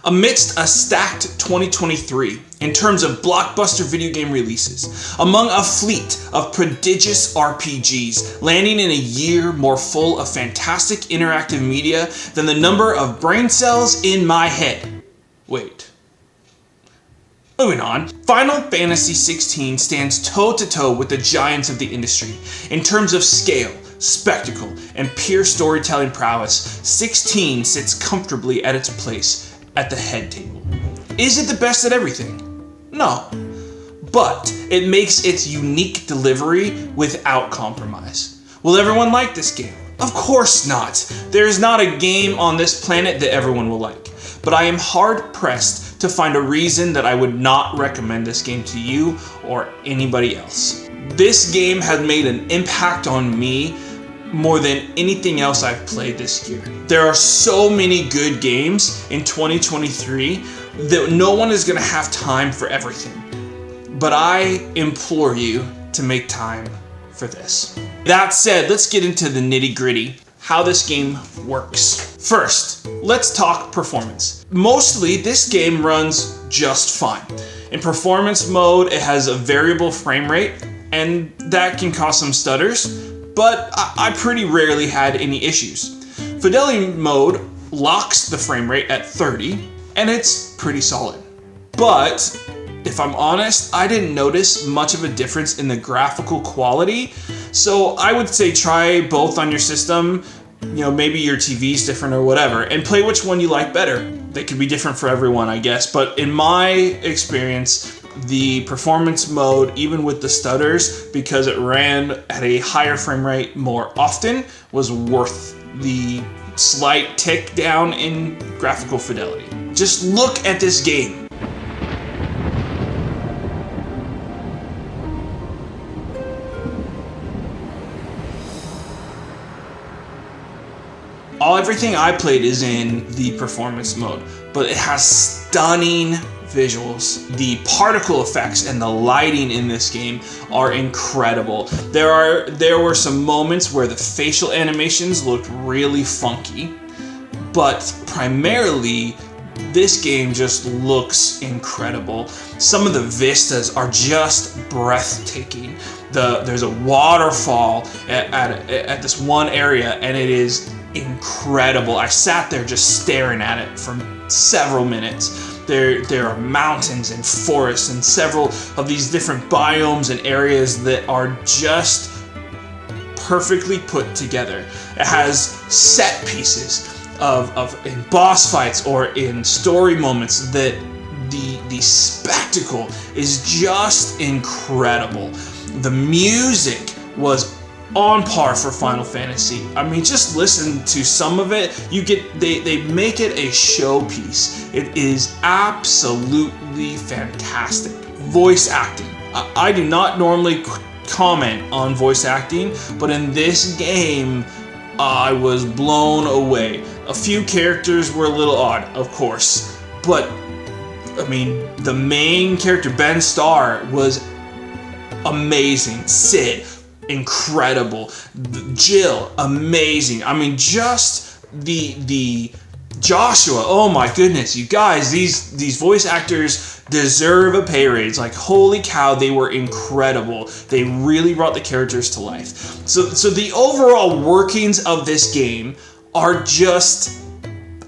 Amidst a stacked 2023 in terms of blockbuster video game releases, among a fleet of prodigious RPGs, landing in a year more full of fantastic interactive media than the number of brain cells in my head. Wait. Moving on, Final Fantasy XVI stands toe-to-toe with the giants of the industry. In terms of scale, spectacle, and pure storytelling prowess, 16 sits comfortably at its place at the head table. Is it the best at everything? No. But it makes its unique delivery without compromise. Will everyone like this game? Of course not. There is not a game on this planet that everyone will like. But I am hard-pressed to find a reason that I would not recommend this game to you or anybody else. This game has made an impact on me more than anything else I've played this year. There are so many good games in 2023 that no one is gonna have time for everything. But I implore you to make time for this. That said, let's get into the nitty-gritty, how this game works. First, let's talk performance. Mostly, this game runs just fine. In performance mode, it has a variable frame rate, and that can cause some stutters, but I pretty rarely had any issues. Fidelity mode locks the frame rate at 30, and it's pretty solid. But if I'm honest, I didn't notice much of a difference in the graphical quality, so I would say try both on your system. You know, maybe your TV's different or whatever, and play which one you like better. They could be different for everyone, I guess, but in my experience, the performance mode, even with the stutters, because it ran at a higher frame rate more often, was worth the slight tick down in graphical fidelity. Just look at this game. Everything I played is in the performance mode, but it has stunning visuals. The particle effects and the lighting in this game are incredible. There were some moments where the facial animations looked really funky, but primarily this game just looks incredible. Some of the vistas are just breathtaking. There's a waterfall at this one area, and it is incredible. I sat there just staring at it for several minutes. There are mountains and forests and several of these different biomes and areas that are just perfectly put together. It has set pieces of in boss fights or in story moments that the spectacle is just incredible. The music was on par for Final Fantasy. I mean, just listen to some of it. They make it a showpiece. It is absolutely fantastic. Voice acting. I do not normally comment on voice acting, but in this game, I was blown away. A few characters were a little odd, of course, but I mean, the main character, Ben Starr, was amazing. Sid, incredible. Jill, amazing. I mean, just the Joshua, oh my goodness, you guys, these voice actors deserve a pay raise. Like, holy cow, they were incredible. They really brought the characters to life. So the overall workings of this game are just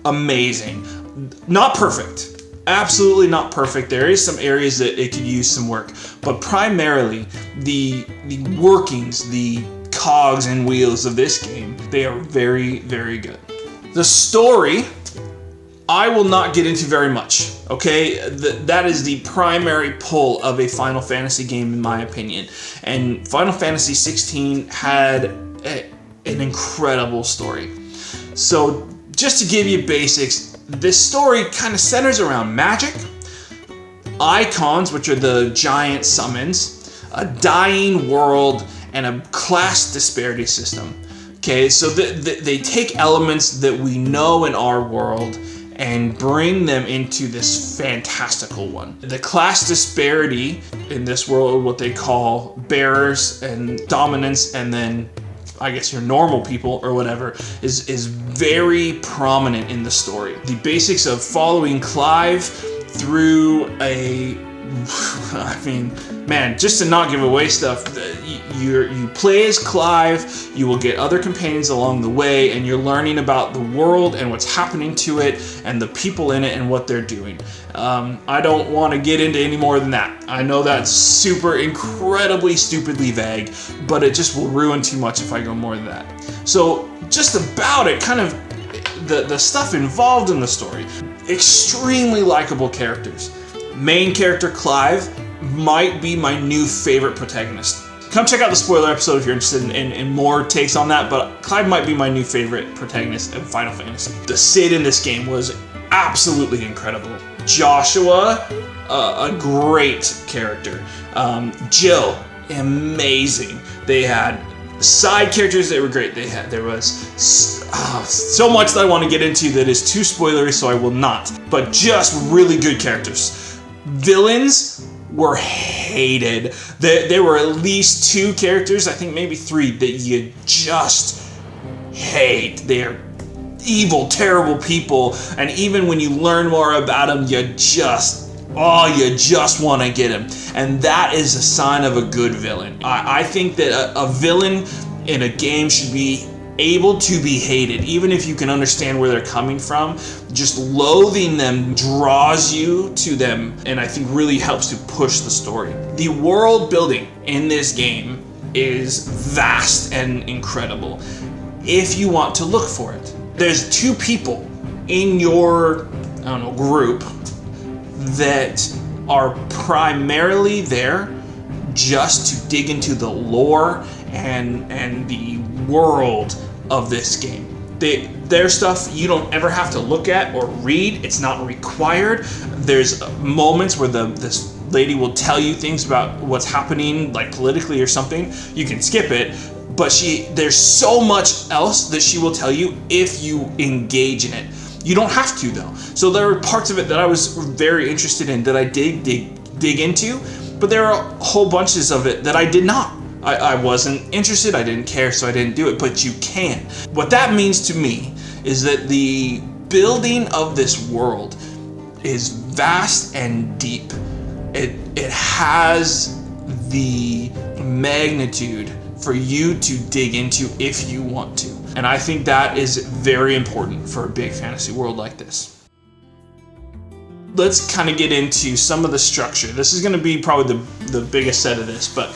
amazing. Not perfect. Absolutely not perfect. There is some areas that it could use some work, but primarily the workings, the cogs and wheels of this game, they are very, very good. The story, I will not get into very much, okay? That is the primary pull of a Final Fantasy game, in my opinion. And Final Fantasy XVI had an incredible story. So just to give you basics, this story kind of centers around magic, icons, which are the giant summons, a dying world, and a class disparity system. Okay, so they take elements that we know in our world and bring them into this fantastical one. The class disparity in this world, what they call bearers and dominance, and then I guess your normal people or whatever, is very prominent in the story. The basics of following Clive through I mean, man, just to not give away stuff, you play as Clive, you will get other companions along the way, and you're learning about the world and what's happening to it and the people in it and what they're doing. I don't want to get into any more than that. I know that's super incredibly stupidly vague, but it just will ruin too much if I go more than that. So just about it, kind of the stuff involved in the story. Extremely likable characters. Main character Clive might be my new favorite protagonist. Come check out the spoiler episode if you're interested in more takes on that, but Clive might be my new favorite protagonist in Final Fantasy. The Cid in this game was absolutely incredible. Joshua, a great character. Jill, amazing. They had side characters that were great. There was so much that I want to get into that is too spoilery, so I will not. But just really good characters. Villains were hated. There were at least 2 characters, I think maybe 3, that you just hate. They're evil, terrible people, and even when you learn more about them, you just want to get them. And that is a sign of a good villain. I think that a villain in a game should be able to be hated, even if you can understand where they're coming from. Just loathing them draws you to them, and I think really helps to push the story. The world building in this game is vast and incredible if you want to look for it. There's 2 people in your, group that are primarily there just to dig into the lore and the world of this game. Their stuff you don't ever have to look at or read. It's not required. There's moments where this lady will tell you things about what's happening, like politically or something. You can skip it, but there's so much else that she will tell you if you engage in it. You don't have to though. So there are parts of it that I was very interested in that I did dig into, but there are whole bunches of it that I did not. I wasn't interested, I didn't care, so I didn't do it, but you can. What that means to me is that the building of this world is vast and deep. It has the magnitude for you to dig into if you want to. And I think that is very important for a big fantasy world like this. Let's kind of get into some of the structure. This is going to be probably the biggest set of this, but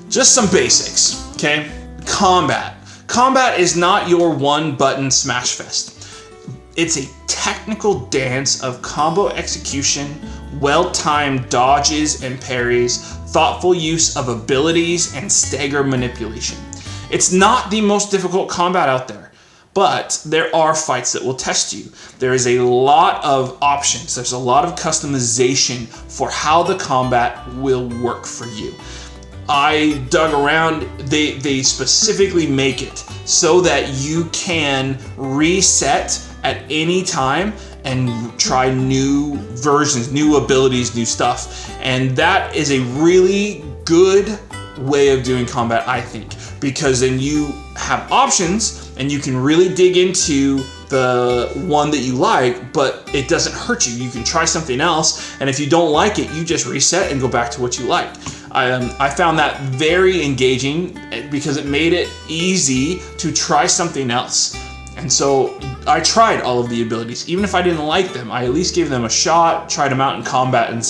just some basics, okay? Combat. Combat is not your one-button smash fest. It's a technical dance of combo execution, well-timed dodges and parries, thoughtful use of abilities, and stagger manipulation. It's not the most difficult combat out there, but there are fights that will test you. There is a lot of options. There's a lot of customization for how the combat will work for you. I dug around, they specifically make it so that you can reset at any time and try new versions, new abilities, new stuff. And that is a really good way of doing combat, I think, because then you have options and you can really dig into the one that you like, but it doesn't hurt you. You can try something else, and if you don't like it, you just reset and go back to what you like. I found that very engaging because it made it easy to try something else. And so I tried all of the abilities. Even if I didn't like them, I at least gave them a shot, tried them out in combat, and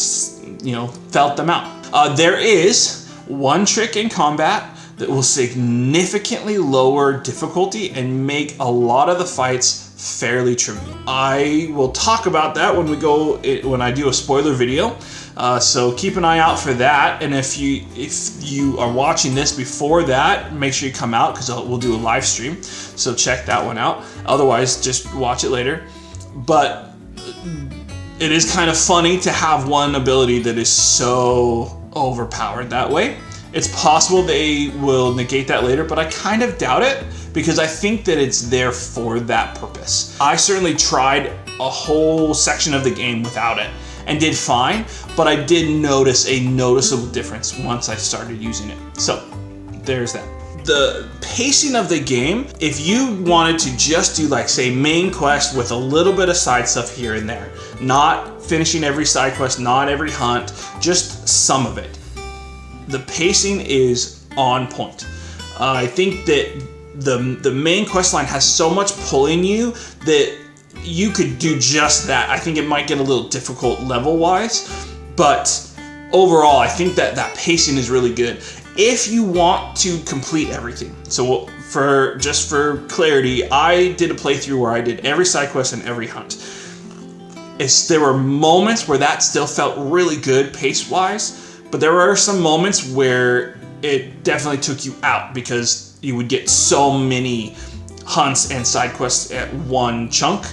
felt them out. There is one trick in combat that will significantly lower difficulty and make a lot of the fights fairly trivial. I will talk about that when I do a spoiler video. So keep an eye out for that. And if you are watching this before that, make sure you come out because we'll do a live stream. So check that one out. Otherwise, just watch it later. But it is kind of funny to have one ability that is so overpowered that way. It's possible they will negate that later, but I kind of doubt it because I think that it's there for that purpose. I certainly tried a whole section of the game without it and did fine, but I did notice a noticeable difference once I started using it. So there's that. the pacing of the game, if you wanted to just do like say main quest with a little bit of side stuff here and there, not finishing every side quest, not every hunt, just some of it, the pacing is on point. I think that the main quest line has so much pulling you that you could do just that. I think it might get a little difficult level wise, but overall I think that pacing is really good. If you want to complete everything, so for clarity, I did a playthrough where I did every side quest and every hunt. There were moments where that still felt really good pace-wise, but there were some moments where it definitely took you out because you would get so many hunts and side quests at one chunk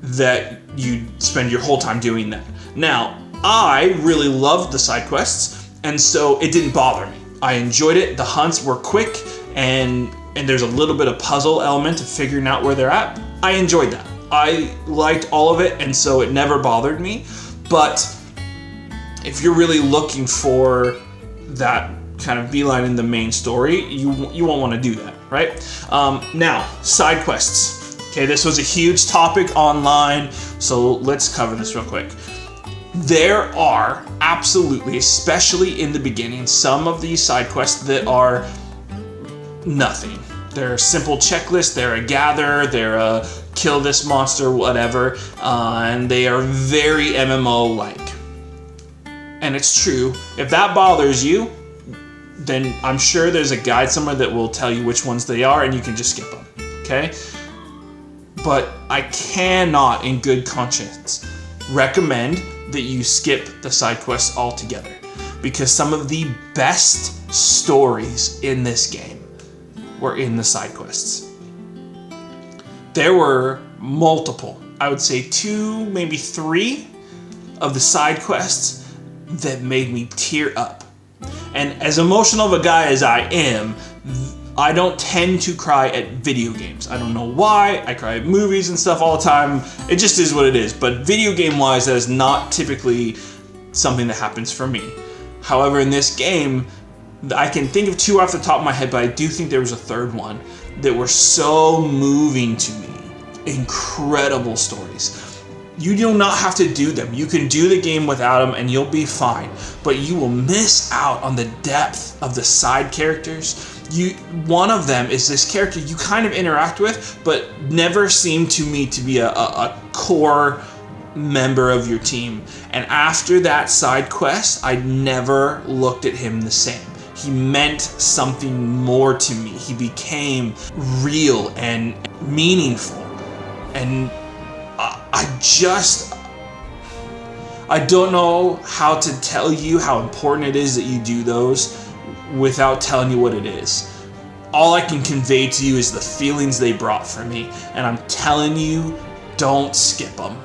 that you'd spend your whole time doing that. Now, I really loved the side quests, and so it didn't bother me. I enjoyed it. The hunts were quick, and there's a little bit of puzzle element of figuring out where they're at. I enjoyed that. I liked all of it, and so it never bothered me. But if you're really looking for that kind of beeline in the main story, you won't want to do that, right? Now, side quests. Okay, this was a huge topic online, so let's cover this real quick. There are absolutely, especially in the beginning, some of these side quests that are nothing. They're a simple checklist, they're a gather, they're a kill this monster, whatever, and they are very MMO-like. And it's true, if that bothers you, then I'm sure there's a guide somewhere that will tell you which ones they are and you can just skip them, okay? But I cannot, in good conscience, recommend that you skip the side quests altogether, because some of the best stories in this game were in the side quests. There were multiple, I would say 2, maybe 3 of the side quests that made me tear up. And as emotional of a guy as I am, I don't tend to cry at video games. I don't know why. I cry at movies and stuff all the time. It just is what it is. But video game wise, that is not typically something that happens for me. However, in this game, I can think of 2 off the top of my head, but I do think there was a third one that were so moving to me. Incredible stories. You do not have to do them. You can do the game without them and you'll be fine. But you will miss out on the depth of the side characters. One of them is this character you kind of interact with, but never seemed to me to be a core member of your team. And after that side quest, I never looked at him the same. He meant something more to me. He became real and meaningful. And I don't know how to tell you how important it is that you do those without telling you what it is. All I can convey to you is the feelings they brought for me, and I'm telling you, don't skip them.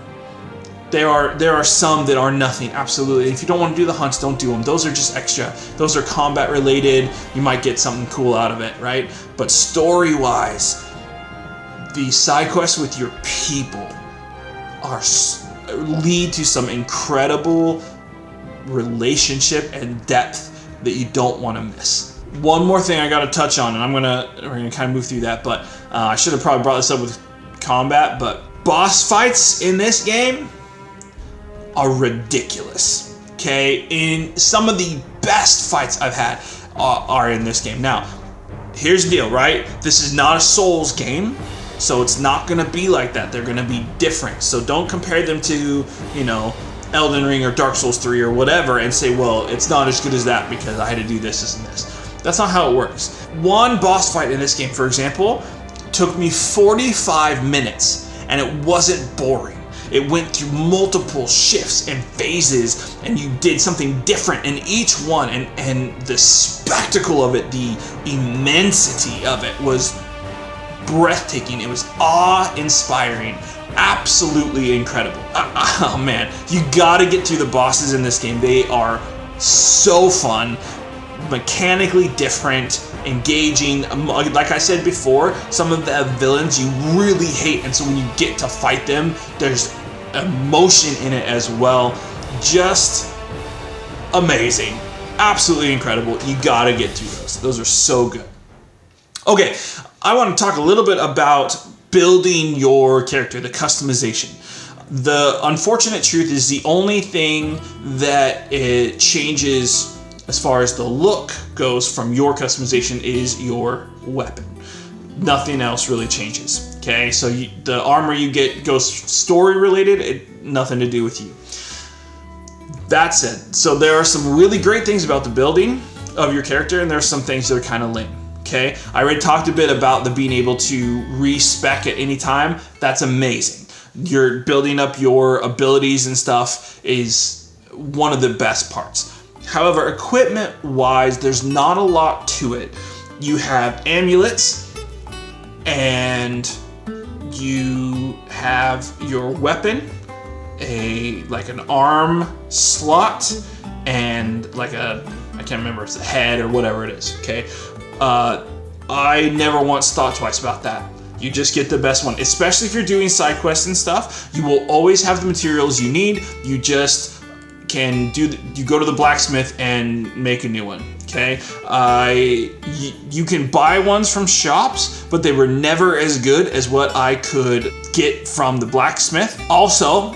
There are some that are nothing, absolutely. If you don't want to do the hunts, don't do them. Those are just extra. Those are combat related. You might get something cool out of it, right? But story-wise, the side quests with your people lead to some incredible relationship and depth that you don't want to miss. One more thing I got to touch on, and we're gonna kind of move through that, but I should have probably brought this up with combat, but boss fights in this game are ridiculous. Okay, in some of the best fights I've had are in this game. Now, here's the deal, right? This is not a Souls game, so it's not gonna be like that. They're gonna be different. So don't compare them to, Elden Ring or Dark Souls 3 or whatever and say, well, it's not as good as that because I had to do this and this. That's not how it works. One boss fight in this game, for example, took me 45 minutes and it wasn't boring. It went through multiple shifts and phases and you did something different in each one, and the spectacle of it, the immensity of it was breathtaking. It was awe-inspiring. Absolutely incredible. Oh man, you gotta get through the bosses in this game. They are so fun, mechanically different, engaging. Like I said before, some of the villains you really hate, and so when you get to fight them, there's emotion in it as well. Just amazing. Absolutely incredible. You gotta get through those. Those are so good. Okay, I want to talk a little bit about building your character, the customization. The unfortunate truth is the only thing that it changes as far as the look goes from your customization is your weapon. Nothing else really changes. Okay, so the armor you get goes story related, nothing to do with you. That said, so there are some really great things about the building of your character, and there's some things that are kind of lame. Okay, I already talked a bit about the being able to respec at any time. That's amazing. You're building up your abilities and stuff is one of the best parts. However, equipment-wise, there's not a lot to it. You have amulets, and you have your weapon, like an arm slot, and like I can't remember if it's a head or whatever it is. Okay, I never once thought twice about that. You just get the best one, especially if you're doing side quests and stuff. You will always have the materials you need. You just can you go to the blacksmith and make a new one. Okay, you can buy ones from shops, but they were never as good as what I could get from the blacksmith. Also,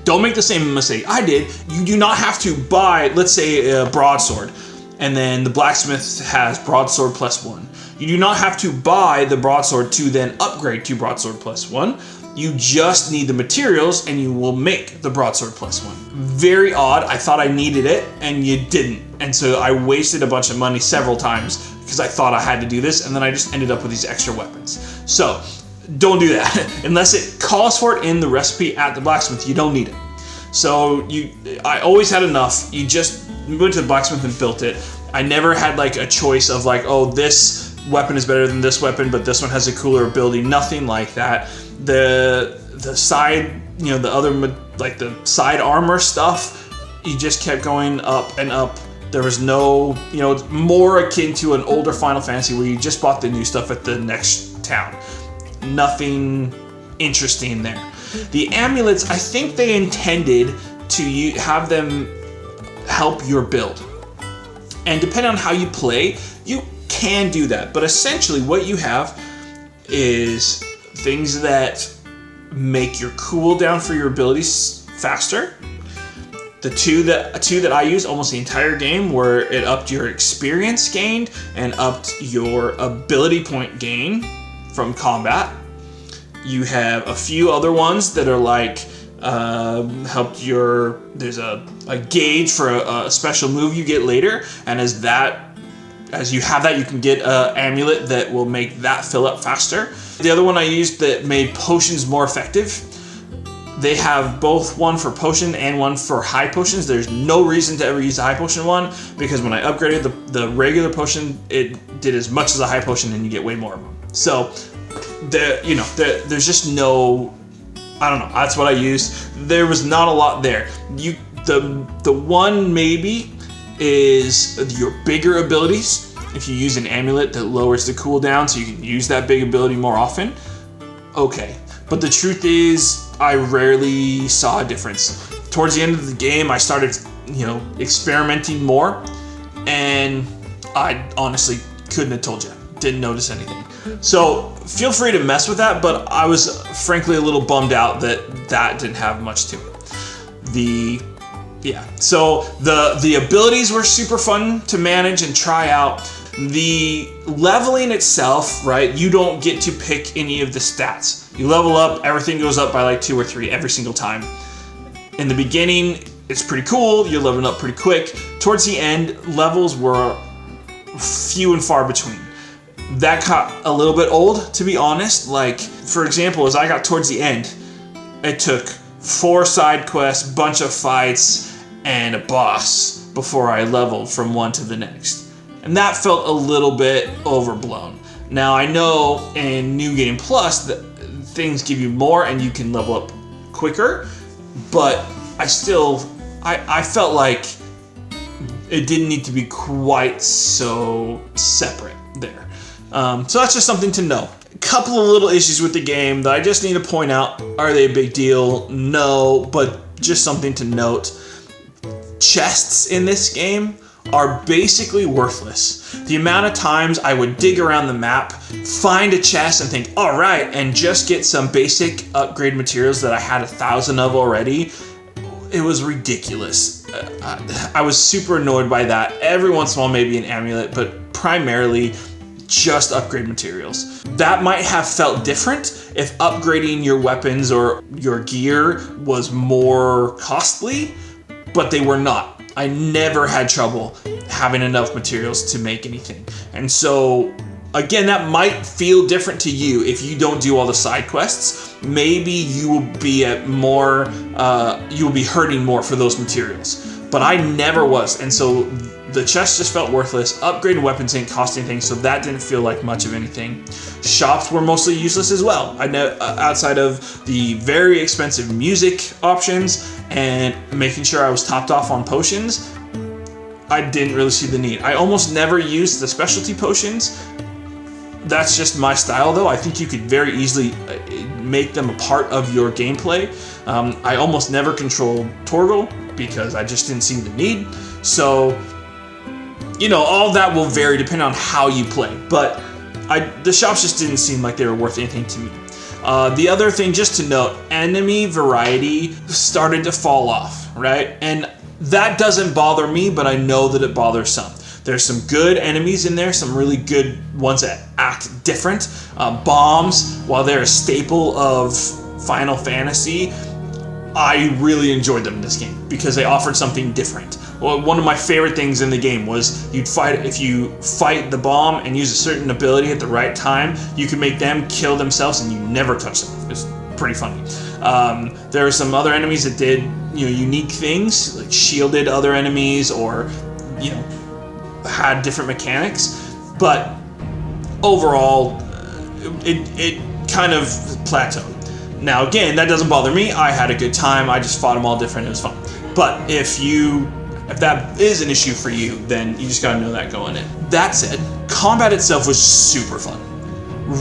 don't make the same mistake I did. You do not have to buy, let's say, a broadsword, and then the blacksmith has broadsword +1. You do not have to buy the broadsword to then upgrade to broadsword +1. You just need the materials and you will make the broadsword +1. Very odd. I thought I needed it and you didn't. And so I wasted a bunch of money several times because I thought I had to do this, and then I just ended up with these extra weapons. So don't do that. Unless it calls for it in the recipe at the blacksmith, you don't need it. So I always had enough. You just went to the blacksmith and built it. I never had like a choice of like, oh, this weapon is better than this weapon, but this one has a cooler ability. Nothing like that. The side, the other, like the side armor stuff, you just kept going up and up. There was no, it's more akin to an older Final Fantasy where you just bought the new stuff at the next town. Nothing interesting there. The amulets, I think they intended to have them help your build. And depending on how you play, you can do that. But essentially what you have is things that make your cooldown for your abilities faster. The two that I used almost the entire game were it upped your experience gained and upped your ability point gain from combat. You have a few other ones that are like helped there's a gauge for a special move you get later, and as you have that, you can get an amulet that will make that fill up faster. The other one I used that made potions more effective. They have both one for potion and one for high potions. There's no reason to ever use the high potion one because when I upgraded the regular potion, it did as much as a high potion and you get way more of them. So there's just no, I don't know, that's what I used. There was not a lot there. The one maybe is your bigger abilities. If you use an amulet that lowers the cooldown so you can use that big ability more often, okay. But the truth is, I rarely saw a difference. Towards the end of the game, I started, experimenting more, and I honestly couldn't have told you. Didn't notice anything. So feel free to mess with that, but I was frankly a little bummed out that didn't have much to it. So the abilities were super fun to manage and try out. The leveling itself, right, you don't get to pick any of the stats. You level up, everything goes up by like 2 or 3 every single time. In the beginning, it's pretty cool, you're leveling up pretty quick. Towards the end, levels were few and far between. That got a little bit old, to be honest. Like, for example, as I got towards the end, it took 4 side quests, bunch of fights, and a boss before I leveled from one to the next. And that felt a little bit overblown. Now, I know in New Game Plus that things give you more and you can level up quicker, but I felt like it didn't need to be quite so separate there. So that's just something to know. A couple of little issues with the game that I just need to point out. Are they a big deal? No, but just something to note. Chests in this game are basically worthless. The amount of times I would dig around the map, find a chest and think, all right, and just get some basic upgrade materials that I had 1,000 of already, it was ridiculous. I was super annoyed by that. Every once in a while, maybe an amulet, but primarily just upgrade materials. That might have felt different if upgrading your weapons or your gear was more costly, but they were not. I never had trouble having enough materials to make anything. And so, again, that might feel different to you if you don't do all the side quests. Maybe you will be at more, you will be hurting more for those materials. But I never was, and so the chest just felt worthless. Upgrading weapons didn't cost anything, so that didn't feel like much of anything. Shops were mostly useless as well. I know, outside of the very expensive music options and making sure I was topped off on potions, I didn't really see the need. I almost never used the specialty potions. That's just my style, though. I think you could very easily make them a part of your gameplay. I almost never controlled Torgal because I just didn't see the need. So, you know, all that will vary depending on how you play. But the shops just didn't seem like they were worth anything to me. The other thing, just to note, enemy variety started to fall off, right? And that doesn't bother me, but I know that it bothers some. There's some good enemies in there, some really good ones that act different. Bombs, while they're a staple of Final Fantasy, I really enjoyed them in this game because they offered something different. Well, one of my favorite things in the game was if you fight the bomb and use a certain ability at the right time, you can make them kill themselves and you never touch them. It's pretty funny. There are some other enemies that did, you know, unique things, like shielded other enemies or, you know, had different mechanics, but overall it kind of plateaued. Now again, that doesn't bother me. I had a good time. I just fought them all different. It was fun. But if that is an issue for you, then you just gotta know that going in. That said, combat itself was super fun.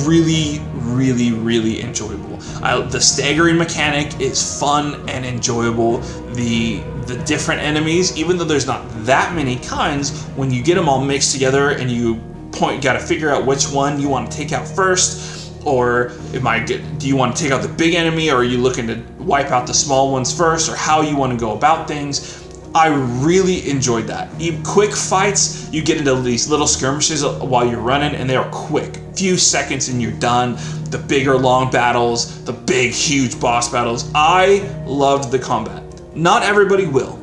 Really, really, really enjoyable. The staggering mechanic is fun and enjoyable. The different enemies, even though there's not that many kinds, when you get them all mixed together and you gotta figure out which one you want to take out first, or do you want to take out the big enemy, or are you looking to wipe out the small ones first, or how you want to go about things. I really enjoyed that. Quick fights, you get into these little skirmishes while you're running, and they are quick. Few seconds and you're done. The bigger long battles, the big huge boss battles. I loved the combat. Not everybody will,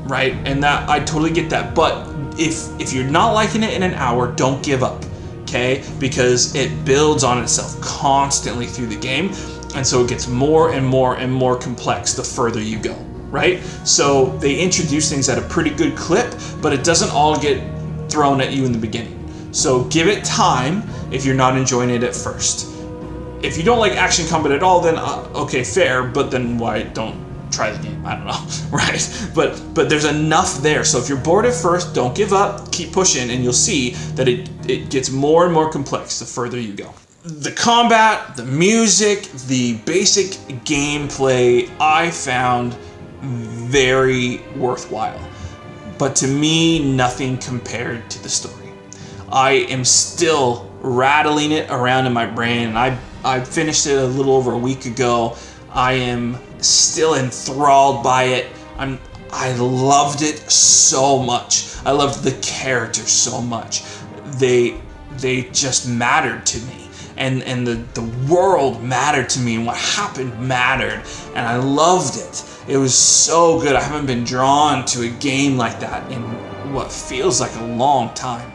right? And that I totally get that. But if you're not liking it in an hour, don't give up, okay? Because it builds on itself constantly through the game, and so it gets more and more and more complex the further you go. Right? So they introduce things at a pretty good clip, but it doesn't all get thrown at you in the beginning. So give it time if you're not enjoying it at first. If you don't like action combat at all, then okay, fair, but then why don't try the game? I don't know, right? But there's enough there. So if you're bored at first, don't give up, keep pushing, and you'll see that it gets more and more complex the further you go. The combat, the music, the basic gameplay, I found very worthwhile, but to me, nothing compared to the story. I am still rattling it around in my brain, and I finished it a little over a week ago. I am still enthralled by it. I loved it so much. I loved the characters so much. They just mattered to me. And the world mattered to me, and what happened mattered, and I loved it. It was so good. I haven't been drawn to a game like that in what feels like a long time.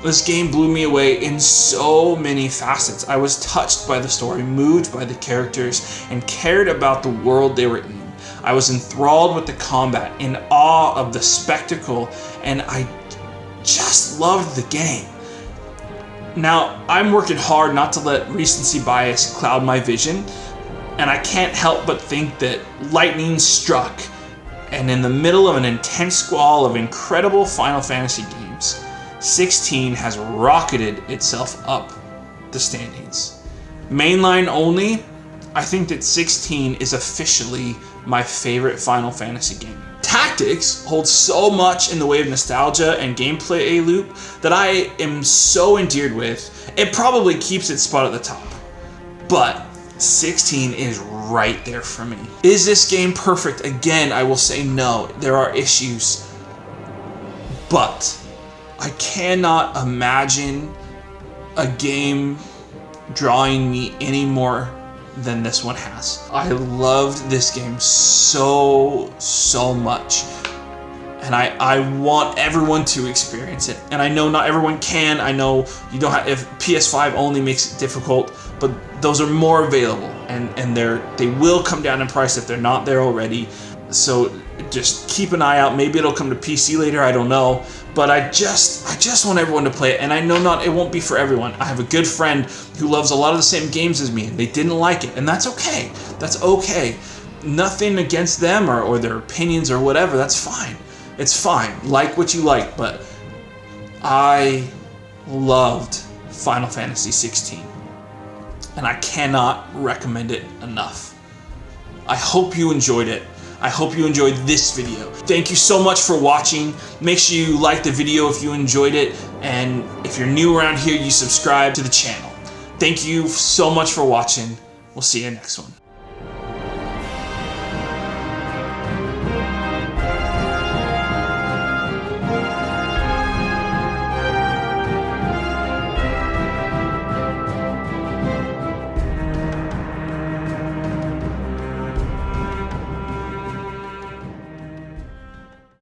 This game blew me away in so many facets. I was touched by the story, moved by the characters, and cared about the world they were in. I was enthralled with the combat, in awe of the spectacle, and I just loved the game. Now, I'm working hard not to let recency bias cloud my vision, and I can't help but think that lightning struck, and in the middle of an intense squall of incredible Final Fantasy games, 16 has rocketed itself up the standings. Mainline only, I think that 16 is officially my favorite Final Fantasy game. tactics hold so much in the way of nostalgia and gameplay loop that I am so endeared with. It probably keeps its spot at the top. But 16 is right there for me. Is this game perfect? Again, I will say no. There are issues. But I cannot imagine a game drawing me any more than this one has. I loved this game so much. And I want everyone to experience it. And I know not everyone can. I know you don't have, if PS5 only makes it difficult, but those are more available, and they will come down in price if they're not there already. So just keep an eye out. Maybe it'll come to PC later, I don't know. But I just want everyone to play it, and I know it won't be for everyone. I have a good friend who loves a lot of the same games as me, and they didn't like it, and that's okay. That's okay. Nothing against them or their opinions or whatever. That's fine. It's fine. Like what you like, but I loved Final Fantasy 16, and I cannot recommend it enough. I hope you enjoyed it. I hope you enjoyed this video. Thank you so much for watching. Make sure you like the video if you enjoyed it, and if you're new around here, you subscribe to the channel. Thank you so much for watching. We'll see you next one.